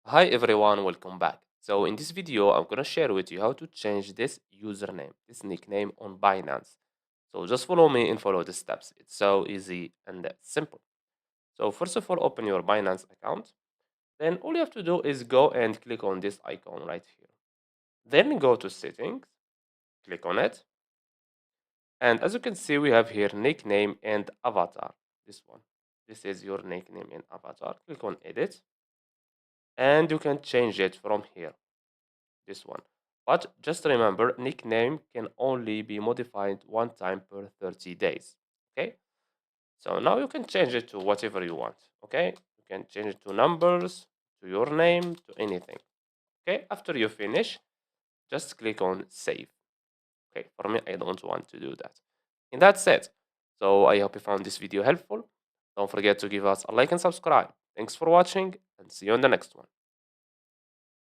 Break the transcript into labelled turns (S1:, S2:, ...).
S1: Hi everyone, welcome back. So in this video, I'm gonna share with you how to change this username, this nickname on Binance. So just follow me and follow the steps. It's so easy and simple. So first of all, open your Binance account. Then all you have to do is go and click on this icon right here. Then go to settings, click on it. And as you can see, we have here nickname and avatar. This one. This is your nickname and avatar. Click on edit and you can change it from here. This one. But just remember, nickname can only be modified one time per 30 days. Okay? So now you can change it to whatever you want. Okay? You can change it to numbers, to your name, to anything. Okay? After you finish, just click on save. Okay? For me, I don't want to do that. And that's it. So I hope you found this video helpful. Don't forget to give us a like and subscribe. Thanks for watching and see you on the next one.